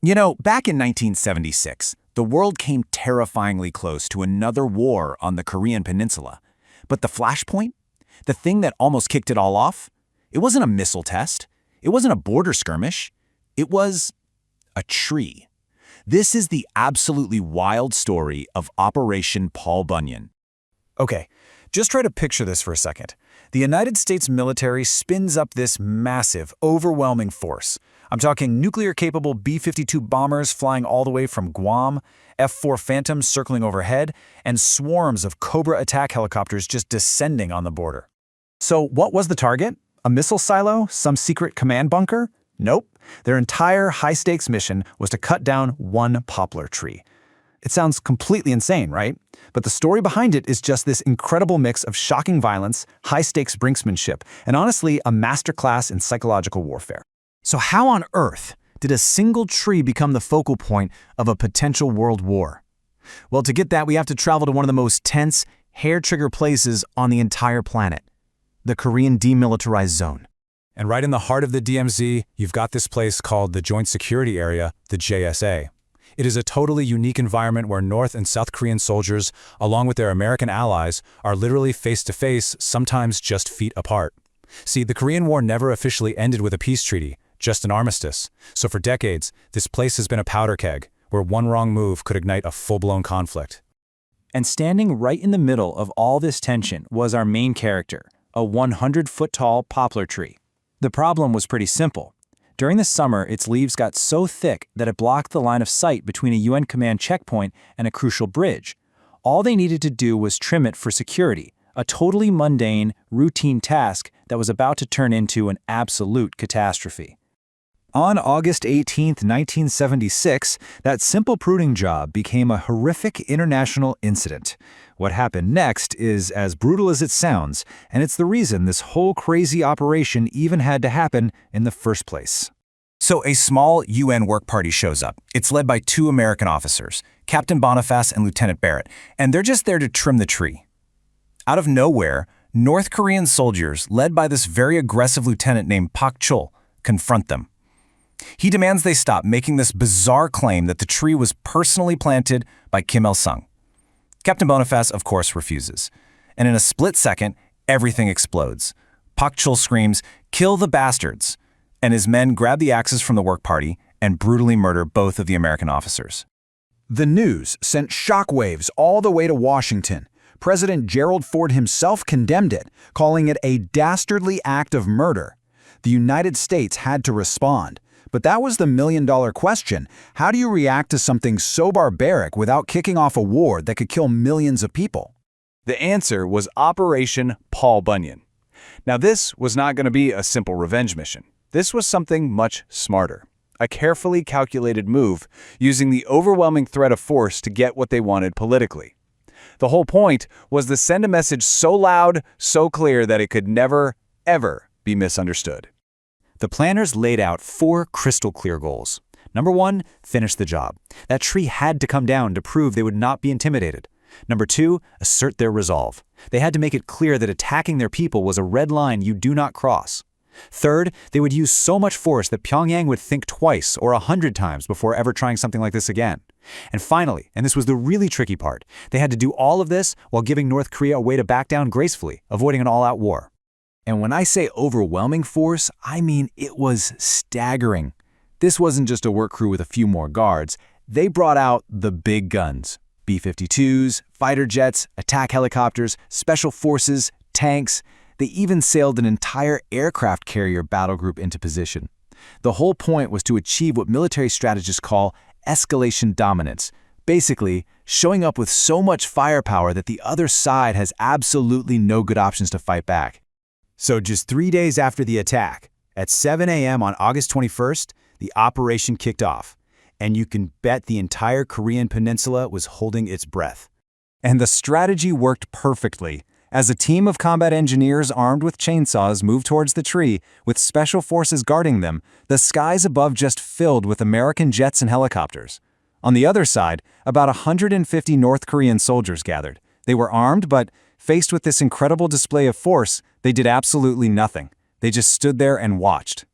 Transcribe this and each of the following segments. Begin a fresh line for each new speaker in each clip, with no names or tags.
You know, back in 1976, the world came terrifyingly close to another war on the Korean Peninsula. But the flashpoint? The thing that almost kicked it all off? It wasn't a missile test. It wasn't a border skirmish. It was a tree. This is the absolutely wild story of Operation Paul Bunyan. Okay, just try to picture this for a second. The United States military spins up this massive, overwhelming force. I'm talking nuclear-capable B-52 bombers flying all the way from Guam, F-4 Phantoms circling overhead, and swarms of Cobra attack helicopters just descending on the border. So what was the target? A missile silo? Some secret command bunker? Nope. Their entire high-stakes mission was to cut down one poplar tree. It sounds completely insane, right? But the story behind it is just this incredible mix of shocking violence, high-stakes brinksmanship, and honestly, a masterclass in psychological warfare. So how on earth did a single tree become the focal point of a potential world war? Well, to get that, we have to travel to one of the most tense, hair-trigger places on the entire planet, the Korean Demilitarized Zone. And right in the heart of the DMZ, you've got this place called the Joint Security Area, the JSA. It is a totally unique environment where North and South Korean soldiers, along with their American allies, are literally face-to-face, sometimes just feet apart. See, the Korean War never officially ended with a peace treaty, just an armistice. So for decades, this place has been a powder keg, where one wrong move could ignite a full-blown conflict. And standing right in the middle of all this tension was our main character, a 100-foot-tall poplar tree. The problem was pretty simple. During the summer, its leaves got so thick that it blocked the line of sight between a UN command checkpoint and a crucial bridge. All they needed to do was trim it for security, a totally mundane, routine task that was about to turn into an absolute catastrophe. On August 18, 1976, that simple pruning job became a horrific international incident. What happened next is as brutal as it sounds, and it's the reason this whole crazy operation even had to happen in the first place. So a small UN work party shows up. It's led by two American officers, Captain Boniface and Lieutenant Barrett, and they're just there to trim the tree. Out of nowhere, North Korean soldiers, led by this very aggressive lieutenant named Pak Chul, confront them. He demands they stop making this bizarre claim that the tree was personally planted by Kim Il-sung. Captain Boniface, of course, refuses. And in a split second, everything explodes. Pak Chul screams, "Kill the bastards!" And his men grab the axes from the work party and brutally murder both of the American officers. The news sent shockwaves all the way to Washington. President Gerald Ford himself condemned it, calling it a dastardly act of murder. The United States had to respond. But that was the million-dollar question. How do you react to something so barbaric without kicking off a war that could kill millions of people? The answer was Operation Paul Bunyan. Now, this was not going to be a simple revenge mission. This was something much smarter. A carefully calculated move using the overwhelming threat of force to get what they wanted politically. The whole point was to send a message so loud, so clear that it could never, ever be misunderstood. The planners laid out 4 crystal-clear goals. Number 1, finish the job. That tree had to come down to prove they would not be intimidated. Number 2, assert their resolve. They had to make it clear that attacking their people was a red line you do not cross. Third, they would use so much force that Pyongyang would think twice or 100 times before ever trying something like this again. And finally, and this was the really tricky part, they had to do all of this while giving North Korea a way to back down gracefully, avoiding an all-out war. And when I say overwhelming force, I mean it was staggering. This wasn't just a work crew with a few more guards. They brought out the big guns. B-52s, fighter jets, attack helicopters, special forces, tanks. They even sailed an entire aircraft carrier battle group into position. The whole point was to achieve what military strategists call escalation dominance. Basically, showing up with so much firepower that the other side has absolutely no good options to fight back. So just 3 days after the attack, at 7 a.m. on August 21st, the operation kicked off. And you can bet the entire Korean peninsula was holding its breath. And the strategy worked perfectly. As a team of combat engineers armed with chainsaws moved towards the tree, with special forces guarding them, the skies above just filled with American jets and helicopters. On the other side, about 150 North Korean soldiers gathered. They were armed, but faced with this incredible display of force, they did absolutely nothing. They just stood there and watched.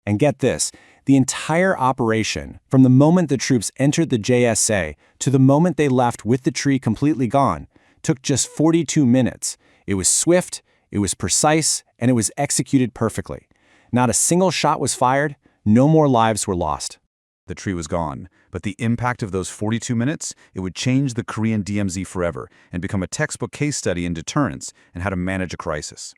And get this,
The entire operation, from the moment the troops entered the JSA to the moment they left with the tree completely gone, took just 42 minutes. It was swift, it was precise, and it was executed perfectly. Not a single shot was fired, no more lives were lost.
The tree was gone, but the impact of those 42 minutes, it would change the Korean DMZ forever and become a textbook case study in deterrence and how to manage a crisis.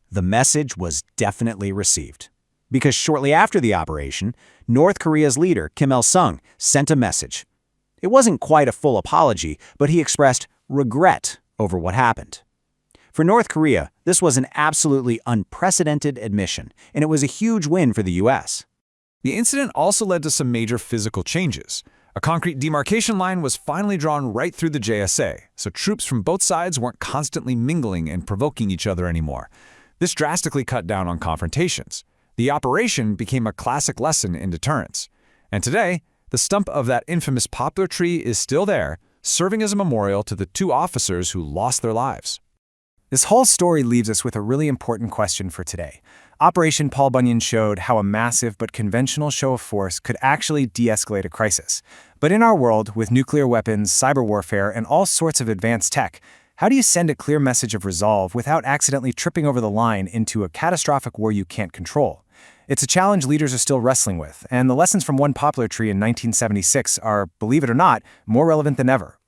The message was definitely received. Because shortly after the operation, North Korea's leader, Kim Il-sung, sent a message. It wasn't quite a full apology, but he expressed regret over what happened. For North Korea, this was an absolutely unprecedented admission, and it was a huge win for the U.S.
The incident also led to some major physical changes. A concrete demarcation line was finally drawn right through the JSA, so troops from both sides weren't constantly mingling and provoking each other anymore. This drastically cut down on confrontations. The operation became a classic lesson in deterrence. And today, the stump of that infamous poplar tree is still there, serving as a memorial to the 2 officers who lost their lives.
This whole story leaves us with a really important question for today. Operation Paul Bunyan showed how a massive but conventional show of force could actually de-escalate a crisis. But in our world, with nuclear weapons, cyber warfare, and all sorts of advanced tech, how do you send a clear message of resolve without accidentally tripping over the line into a catastrophic war you can't control? It's a challenge leaders are still wrestling with, and the lessons from one poplar tree in 1976 are, believe it or not, more relevant than ever.